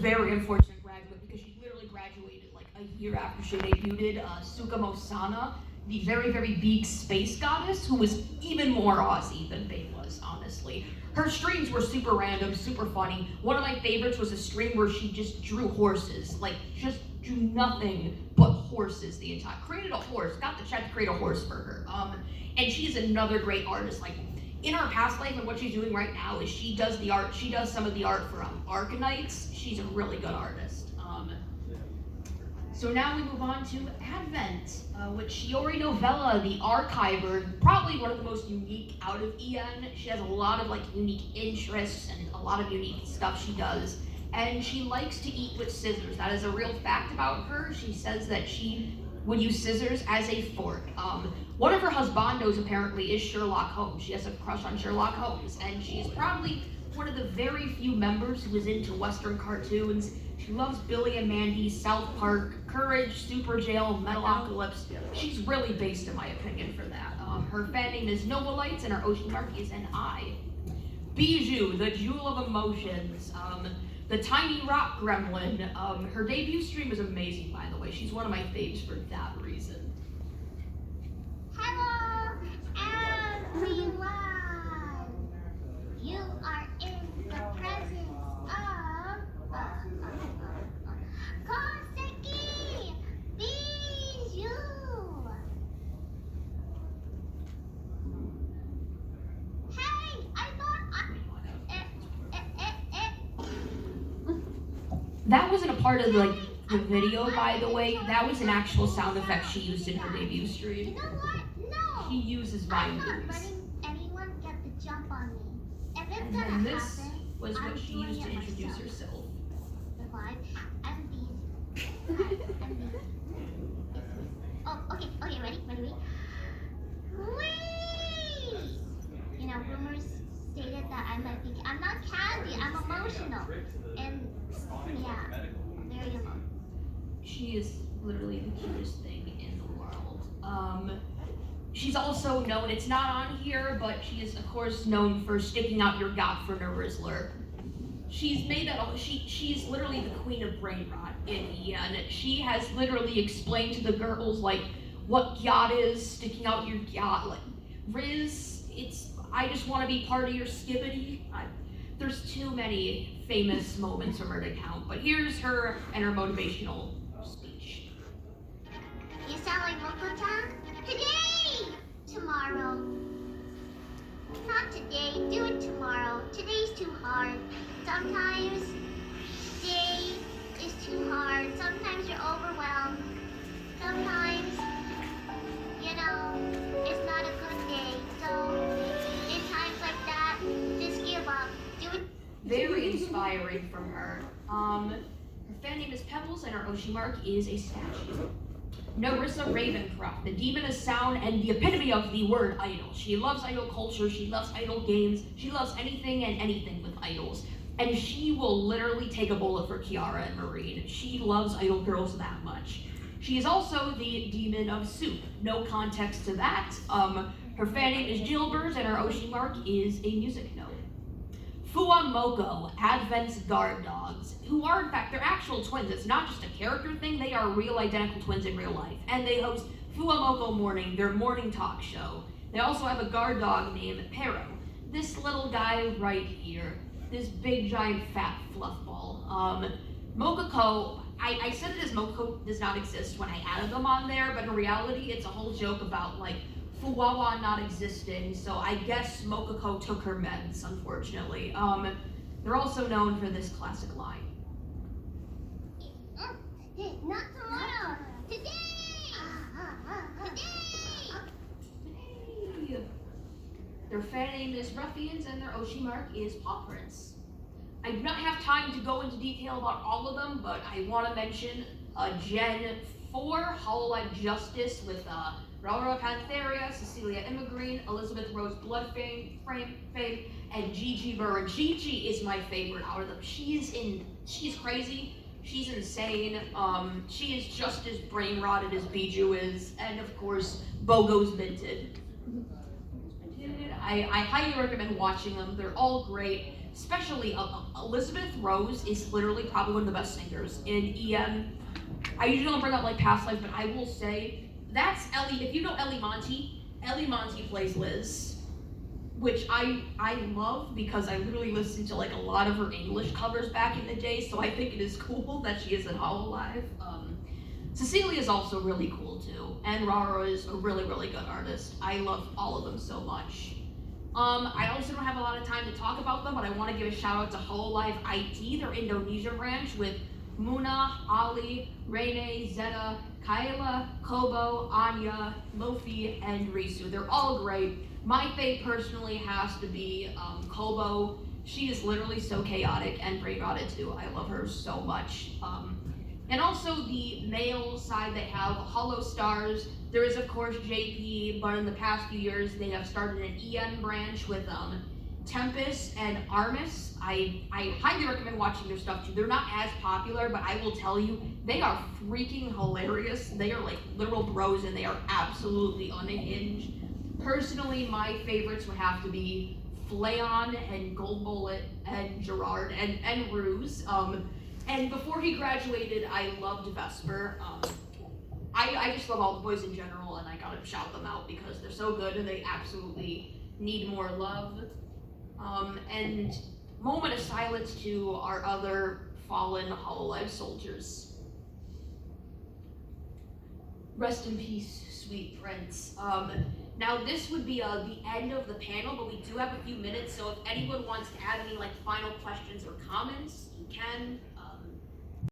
Very unfortunate graduate because she literally graduated like a year after she debuted. Sukamo Sana, the very, very big space goddess who was even more Aussie than Faye was, honestly. Her streams were super random, super funny. One of my favorites was a stream where she just drew horses, like just drew nothing but horses the entire. Created a horse, got the check to create a horse for her. And she's another great artist. Like in her past life and what she's doing right now is she does the art. She does some of the art for Arkanites. She's a really good artist. So now we move on to Advent, with Shiori Novella, the archiver, probably one of the most unique out of EN. She has a lot of like unique interests and a lot of unique stuff she does. And she likes to eat with scissors. That is a real fact about her. She says that she would use scissors as a fork. One of her husbandos apparently is Sherlock Holmes. She has a crush on Sherlock Holmes, and she's probably one of the very few members who is into Western cartoons. She loves Billy and Mandy, South Park, Courage, Super Jail, Metalocalypse. She's really based, in my opinion, for that. Her fan name is Novalites, and her ocean mark is an I. Bijou, the jewel of emotions. The tiny rock gremlin. Her debut stream is amazing, by the way. She's one of my faves for that reason. Hello, everyone. You are in the presence of Koseki Bijou. Hey, I thought That wasn't a part of the video, by the way. That was an actual sound effect she used in her debut You stream. know what? No. She uses I'm Vine not moves. letting anyone get the jump on me. If it's And gonna then this happen, was what I'm she doing used to it introduce myself. herself. Revive and these. And these. Oh, okay, ready? Whee! You know, rumors stated that I might be. I'm not candy, I'm emotional. And yeah, very emotional. She is literally the cutest thing in the world. She's also known, it's not on here, but she is of course known for sticking out your got for Rizzler. She's made that, she's literally the queen of brain rot in EN. She has literally explained to the girls like what yacht is, sticking out your yacht, like Riz, it's, I just want to be part of your skibbity. There's too many famous moments from her to count, but here's her and her motivational speech. You sound like Moko-chan? Today! Tomorrow. Not today, do it tomorrow. Today's too hard. Sometimes today is too hard. Sometimes you're overwhelmed. Sometimes, you know, it's not a good day. So, in times like that, just give up. Do it. Very inspiring from her. Her fan name is Pebbles and her Oshi mark is a statue. Narissa Ravencroft, the demon of sound and the epitome of the word idol. She loves idol culture, she loves idol games, she loves anything and anything with idols. And she will literally take a bullet for Kiara and Marine. She loves idol girls that much. She is also the demon of soup. No context to that. Her fan name is Gilbert and her Oshi mark is a music note. Fuamoko, Advent's guard dogs, who are in fact, they're actual twins. It's not just a character thing, they are real identical twins in real life. And they host Fuamoko Morning, their morning talk show. They also have a guard dog named Pero. This little guy right here, this big giant fat fluff ball. Mokoko, I said that his Mokoko does not exist when I added them on there, but in reality it's a whole joke about like Fuwawa not existing, so I guess Mokoko took her meds, unfortunately. They're also known for this classic line. Not tomorrow. Today. Hey. Their fan name is Ruffians and their Oshi mark is Paw Prints. I do not have time to go into detail about all of them, but I want to mention Gen 4, Hololive Justice with Raura Pantheria, Cecilia Immigreen, Elizabeth Rose Bloodfame, and Gigi Burr. Gigi is my favorite out of them. She's crazy, she's insane, she is just as brain rotted as Bijou is, and of course, Bogo's minted. I highly recommend watching them, they're all great. especially Elizabeth Rose is literally probably one of the best singers in EM. I usually don't bring up like past life, but I will say that's Ellie. If you know Ellie Monty plays Liz, which I love because I literally listened to like a lot of her English covers back in the day, so I think it is cool that she is in Hololive. Cecilia is also really cool too, and Rara is a really, really good artist. I love all of them so much. I also don't have a lot of time to talk about them, but I want to give a shout out to Hololive IT, their Indonesia branch, with Muna, Ali, Rene, Zeta, Kyla, Kobo, Anya, Lofi, and Risu. They're all great. My fave personally has to be Kobo. She is literally so chaotic and brain rotted too. I love her so much. And also the male side, they have Hollow Stars. There is of course JP, but in the past few years they have started an EN branch with Tempest and Armis. I highly recommend watching their stuff too. They're not as popular, but I will tell you, they are freaking hilarious. They are like literal bros and they are absolutely unhinged. Personally, my favorites would have to be Flayon and Gold Bullet and Gerard and Ruse. And before he graduated, I loved Vesper. I just love all the boys in general, and I gotta shout them out because they're so good and they absolutely need more love. And moment of silence to our other fallen Hololive soldiers. Rest in peace, sweet prince. Now this would be the end of the panel, but we do have a few minutes, so if anyone wants to add any like final questions or comments, you can.